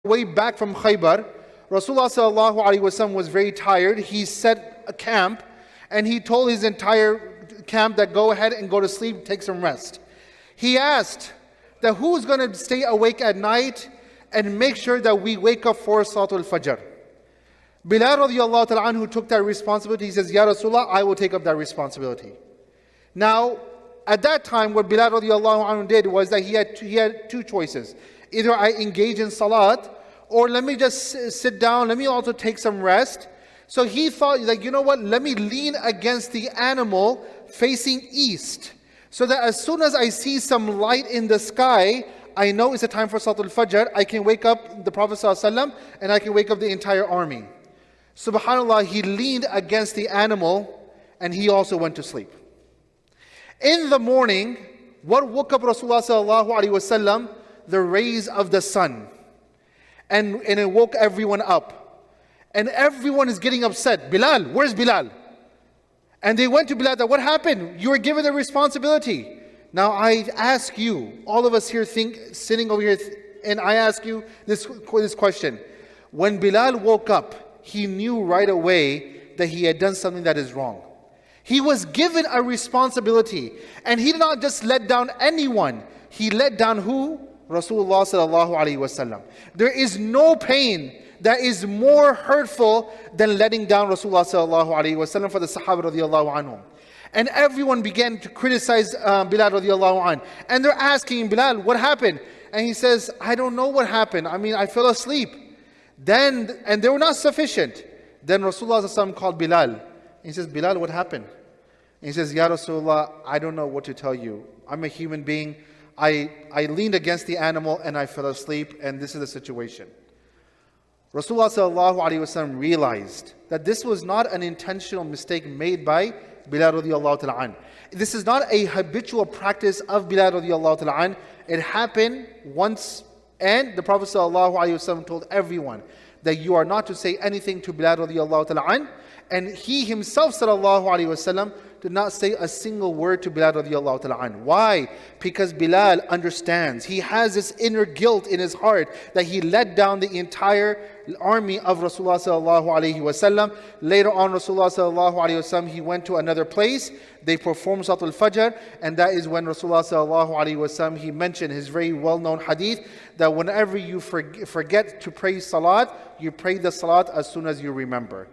way back from Khaybar, Rasulullah sallallahu alaihi wasallam was very tired. He set a camp and he told his entire camp that go ahead and go to sleep, take some rest. He asked that who's going to stay awake at night and make sure that we wake up for Salatul Fajr. Bilal radiallahu ta'ala anhu took that responsibility. He says, Ya Rasulullah, I will take up that responsibility. Now, at that time, what Bilal radiallahu anhu did was that he had two choices. Either I engage in salat, or let me just sit down, let me also take some rest. So he thought, like, you know what, let me lean against the animal facing east, so that as soon as I see some light in the sky, I know it's a time for Salatul Fajr, I can wake up the Prophet ﷺ and I can wake up the entire army. SubhanAllah, he leaned against the animal and he also went to sleep. In the morning, what woke up Rasulullah ﷺ? The rays of the sun. And it woke everyone up. And everyone is getting upset. Bilal, where's Bilal? And they went to Bilal, that what happened? You were given the responsibility. Now I ask you, all of us here sitting over here, and I ask you this question. When Bilal woke up, he knew right away that he had done something that is wrong. He was given a responsibility. And he did not just let down anyone. He let down who? Rasulullah sallallahu alaihi wasallam. There is no pain that is more hurtful than letting down Rasulullah sallallahu alaihi wasallam for the Sahaba radiallahu anhum. And everyone began to criticize Bilal radiallahu anhu. And they're asking Bilal, what happened? And he says, I don't know what happened. I mean, I fell asleep. And they were not sufficient. Then Rasulullah sallallahu alaihi wasallam called Bilal. He says, Bilal, what happened? And he says, Ya Rasulullah, I don't know what to tell you. I'm a human being. I leaned against the animal and I fell asleep, and this is the situation. Rasulullah sallallahu alaihi wasallam realized that this was not an intentional mistake made by Bilal radiallahu ta'ala an. This is not a habitual practice of Bilal radiallahu ta'ala an. It happened once, and the Prophet sallallahu alaihi wasallam told everyone that you are not to say anything to Bilal radiallahu ta'ala an. And he himself sallallahu alaihi wasallam did not say a single word to Bilal radiallahu ta'ala an. Why? Because Bilal understands. He has this inner guilt in his heart that he let down the entire army of Rasulullah sallallahu alaihi wasallam. Later on, Rasulullah sallallahu alaihi wasallam, he went to another place. They performed Salatul Fajr, and that is when Rasulullah sallallahu alaihi wasallam, he mentioned his very well-known hadith that whenever you forget to pray salat, you pray the salat as soon as you remember.